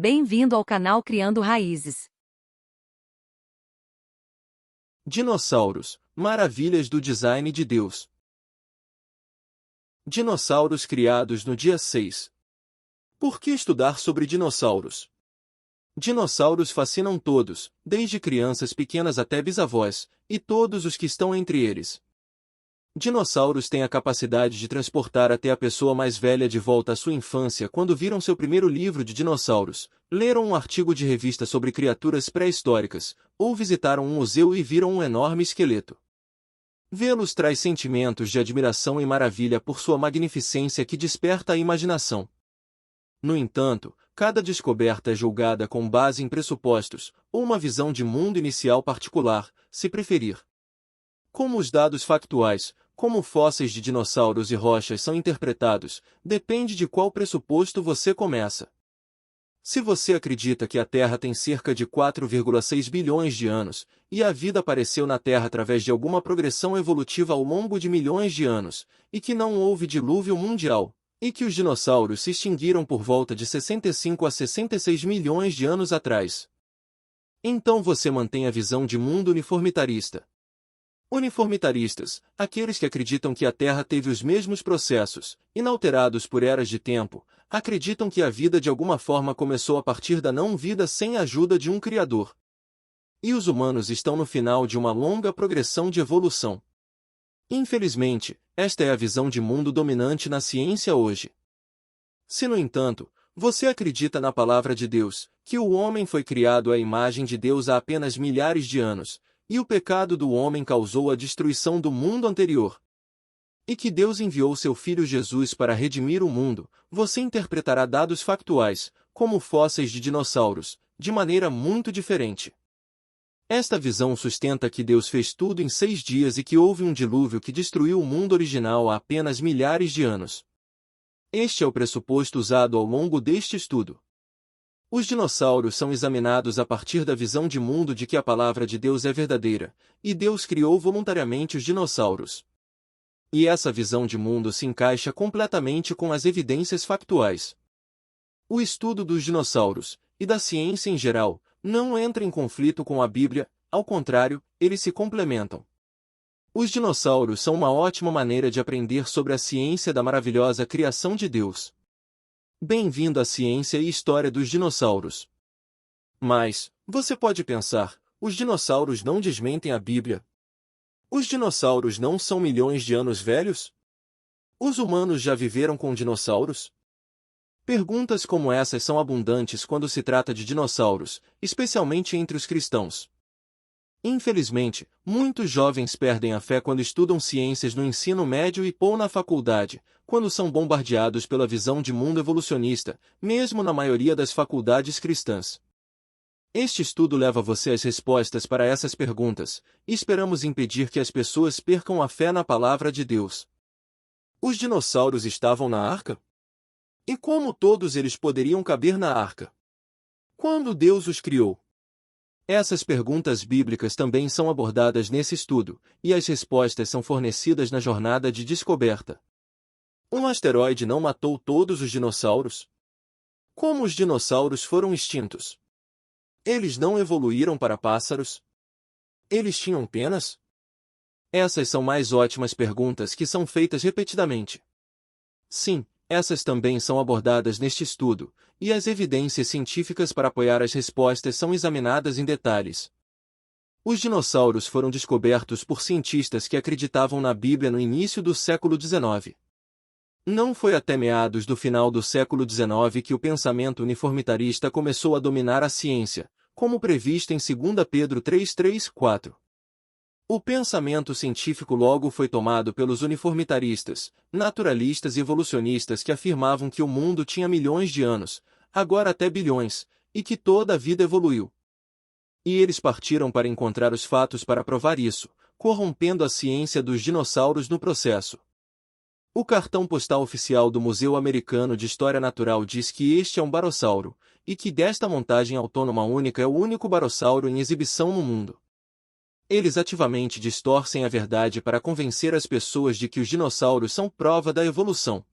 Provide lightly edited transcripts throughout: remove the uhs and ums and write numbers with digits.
Bem-vindo ao canal Criando Raízes. Dinossauros, maravilhas do design de Deus. Dinossauros criados no dia 6. Por que estudar sobre dinossauros? Dinossauros fascinam todos, desde crianças pequenas até bisavós, e todos os que estão entre eles. Dinossauros têm a capacidade de transportar até a pessoa mais velha de volta à sua infância quando viram seu primeiro livro de dinossauros, leram um artigo de revista sobre criaturas pré-históricas, ou visitaram um museu e viram um enorme esqueleto. Vê-los traz sentimentos de admiração e maravilha por sua magnificência que desperta a imaginação. No entanto, cada descoberta é julgada com base em pressupostos, ou uma visão de mundo inicial particular, se preferir. Como os dados factuais, como fósseis de dinossauros e rochas são interpretados, depende de qual pressuposto você começa. Se você acredita que a Terra tem cerca de 4,6 bilhões de anos, e a vida apareceu na Terra através de alguma progressão evolutiva ao longo de milhões de anos, e que não houve dilúvio mundial, e que os dinossauros se extinguiram por volta de 65 a 66 milhões de anos atrás, então você mantém a visão de mundo uniformitarista. Uniformitaristas, aqueles que acreditam que a Terra teve os mesmos processos, inalterados por eras de tempo, acreditam que a vida de alguma forma começou a partir da não-vida sem a ajuda de um Criador. E os humanos estão no final de uma longa progressão de evolução. Infelizmente, esta é a visão de mundo dominante na ciência hoje. Se, no entanto, você acredita na palavra de Deus, que o homem foi criado à imagem de Deus há apenas milhares de anos, e o pecado do homem causou a destruição do mundo anterior, e que Deus enviou seu Filho Jesus para redimir o mundo, você interpretará dados factuais, como fósseis de dinossauros, de maneira muito diferente. Esta visão sustenta que Deus fez tudo em 6 dias e que houve um dilúvio que destruiu o mundo original há apenas milhares de anos. Este é o pressuposto usado ao longo deste estudo. Os dinossauros são examinados a partir da visão de mundo de que a palavra de Deus é verdadeira, e Deus criou voluntariamente os dinossauros. E essa visão de mundo se encaixa completamente com as evidências factuais. O estudo dos dinossauros, e da ciência em geral, não entra em conflito com a Bíblia, ao contrário, eles se complementam. Os dinossauros são uma ótima maneira de aprender sobre a ciência da maravilhosa criação de Deus. Bem-vindo à ciência e história dos dinossauros. Mas, você pode pensar, os dinossauros não desmentem a Bíblia? Os dinossauros não são milhões de anos velhos? Os humanos já viveram com dinossauros? Perguntas como essas são abundantes quando se trata de dinossauros, especialmente entre os cristãos. Infelizmente, muitos jovens perdem a fé quando estudam ciências no ensino médio ou na faculdade, quando são bombardeados pela visão de mundo evolucionista, mesmo na maioria das faculdades cristãs. Este estudo leva você às respostas para essas perguntas, e esperamos impedir que as pessoas percam a fé na palavra de Deus. Os dinossauros estavam na arca? E como todos eles poderiam caber na arca? Quando Deus os criou? Essas perguntas bíblicas também são abordadas nesse estudo, e as respostas são fornecidas na jornada de descoberta. Um asteroide não matou todos os dinossauros? Como os dinossauros foram extintos? Eles não evoluíram para pássaros? Eles tinham penas? Essas são mais ótimas perguntas que são feitas repetidamente. Sim, essas também são abordadas neste estudo, e as evidências científicas para apoiar as respostas são examinadas em detalhes. Os dinossauros foram descobertos por cientistas que acreditavam na Bíblia no início do século XIX. Não foi até meados do final do século XIX que o pensamento uniformitarista começou a dominar a ciência, como previsto em 2 Pedro 3:3-4. O pensamento científico logo foi tomado pelos uniformitaristas, naturalistas e evolucionistas que afirmavam que o mundo tinha milhões de anos, agora até bilhões, e que toda a vida evoluiu. E eles partiram para encontrar os fatos para provar isso, corrompendo a ciência dos dinossauros no processo. O cartão postal oficial do Museu Americano de História Natural diz que este é um barossauro, e que desta montagem autônoma única é o único barossauro em exibição no mundo. Eles ativamente distorcem a verdade para convencer as pessoas de que os dinossauros são prova da evolução.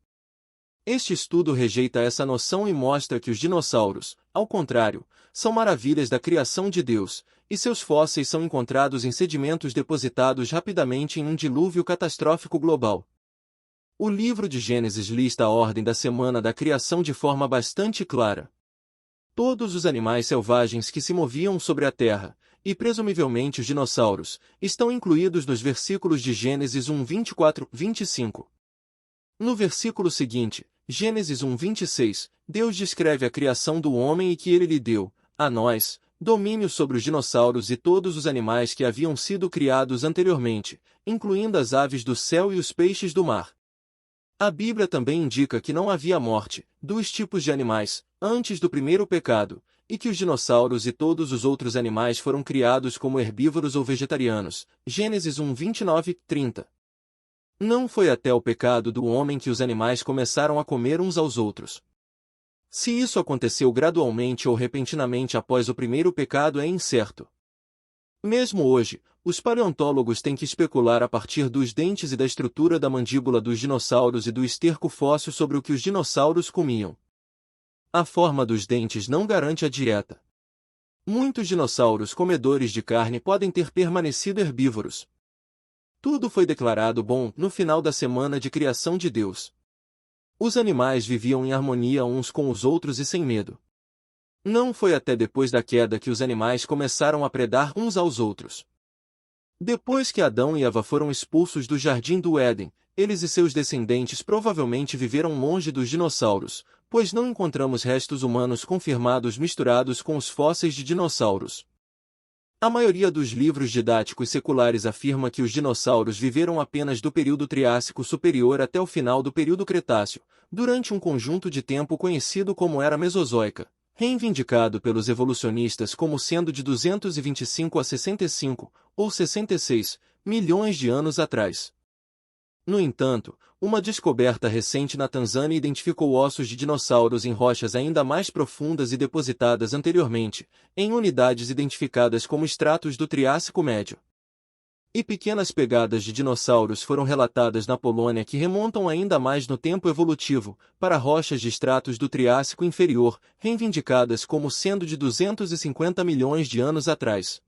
Este estudo rejeita essa noção e mostra que os dinossauros, ao contrário, são maravilhas da criação de Deus, e seus fósseis são encontrados em sedimentos depositados rapidamente em um dilúvio catastrófico global. O livro de Gênesis lista a ordem da semana da criação de forma bastante clara. Todos os animais selvagens que se moviam sobre a terra, e presumivelmente os dinossauros, estão incluídos nos versículos de Gênesis 1, 24, 25. No versículo seguinte, Gênesis 1, 26, Deus descreve a criação do homem e que ele lhe deu, a nós, domínio sobre os dinossauros e todos os animais que haviam sido criados anteriormente, incluindo as aves do céu e os peixes do mar. A Bíblia também indica que não havia morte, dos tipos de animais, antes do primeiro pecado, e que os dinossauros e todos os outros animais foram criados como herbívoros ou vegetarianos. Gênesis 1, 29, 30. Não foi até o pecado do homem que os animais começaram a comer uns aos outros. Se isso aconteceu gradualmente ou repentinamente após o primeiro pecado é incerto. Mesmo hoje, os paleontólogos têm que especular a partir dos dentes e da estrutura da mandíbula dos dinossauros e do esterco fóssil sobre o que os dinossauros comiam. A forma dos dentes não garante a dieta. Muitos dinossauros comedores de carne podem ter permanecido herbívoros. Tudo foi declarado bom no final da semana de criação de Deus. Os animais viviam em harmonia uns com os outros e sem medo. Não foi até depois da queda que os animais começaram a predar uns aos outros. Depois que Adão e Eva foram expulsos do jardim do Éden, eles e seus descendentes provavelmente viveram longe dos dinossauros, pois não encontramos restos humanos confirmados misturados com os fósseis de dinossauros. A maioria dos livros didáticos seculares afirma que os dinossauros viveram apenas do período Triássico Superior até o final do período Cretáceo, durante um conjunto de tempo conhecido como Era Mesozoica, reivindicado pelos evolucionistas como sendo de 225 a 65, ou 66, milhões de anos atrás. No entanto, uma descoberta recente na Tanzânia identificou ossos de dinossauros em rochas ainda mais profundas e depositadas anteriormente, em unidades identificadas como estratos do Triássico Médio. E pequenas pegadas de dinossauros foram relatadas na Polônia que remontam ainda mais no tempo evolutivo, para rochas de estratos do Triássico Inferior, reivindicadas como sendo de 250 milhões de anos atrás.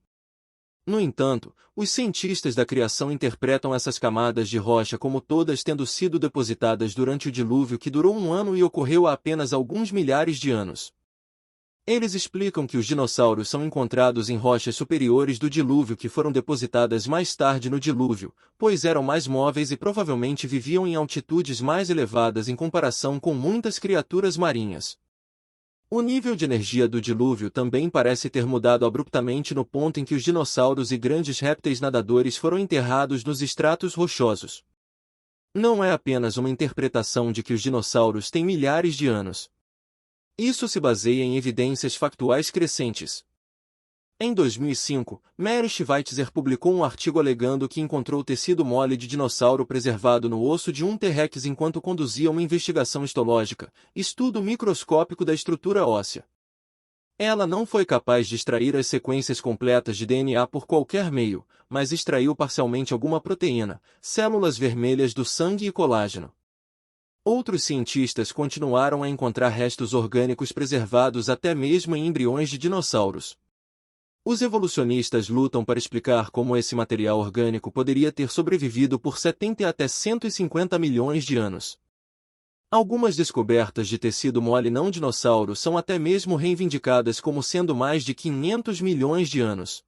No entanto, os cientistas da criação interpretam essas camadas de rocha como todas tendo sido depositadas durante o dilúvio que durou um ano e ocorreu há apenas alguns milhares de anos. Eles explicam que os dinossauros são encontrados em rochas superiores do dilúvio que foram depositadas mais tarde no dilúvio, pois eram mais móveis e provavelmente viviam em altitudes mais elevadas em comparação com muitas criaturas marinhas. O nível de energia do dilúvio também parece ter mudado abruptamente no ponto em que os dinossauros e grandes répteis nadadores foram enterrados nos estratos rochosos. Não é apenas uma interpretação de que os dinossauros têm milhares de anos. Isso se baseia em evidências factuais crescentes. Em 2005, Mary Schweitzer publicou um artigo alegando que encontrou tecido mole de dinossauro preservado no osso de um T-Rex enquanto conduzia uma investigação histológica, estudo microscópico da estrutura óssea. Ela não foi capaz de extrair as sequências completas de DNA por qualquer meio, mas extraiu parcialmente alguma proteína, células vermelhas do sangue e colágeno. Outros cientistas continuaram a encontrar restos orgânicos preservados até mesmo em embriões de dinossauros. Os evolucionistas lutam para explicar como esse material orgânico poderia ter sobrevivido por 70 até 150 milhões de anos. Algumas descobertas de tecido mole não dinossauro são até mesmo reivindicadas como sendo mais de 500 milhões de anos.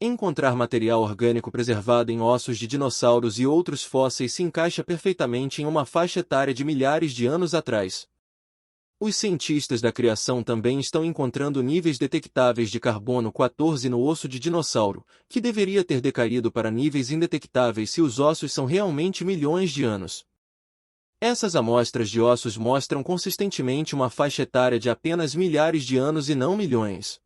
Encontrar material orgânico preservado em ossos de dinossauros e outros fósseis se encaixa perfeitamente em uma faixa etária de milhares de anos atrás. Os cientistas da criação também estão encontrando níveis detectáveis de carbono 14 no osso de dinossauro, que deveria ter decaído para níveis indetectáveis se os ossos são realmente milhões de anos. Essas amostras de ossos mostram consistentemente uma faixa etária de apenas milhares de anos e não milhões.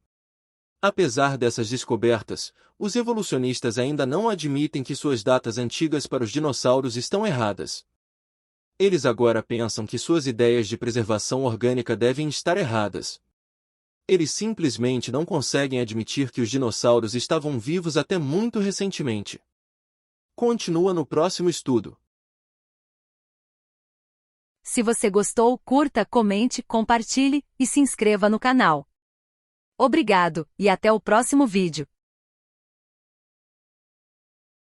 Apesar dessas descobertas, os evolucionistas ainda não admitem que suas datas antigas para os dinossauros estão erradas. Eles agora pensam que suas ideias de preservação orgânica devem estar erradas. Eles simplesmente não conseguem admitir que os dinossauros estavam vivos até muito recentemente. Continua no próximo estudo. Se você gostou, curta, comente, compartilhe e se inscreva no canal. Obrigado, e até o próximo vídeo.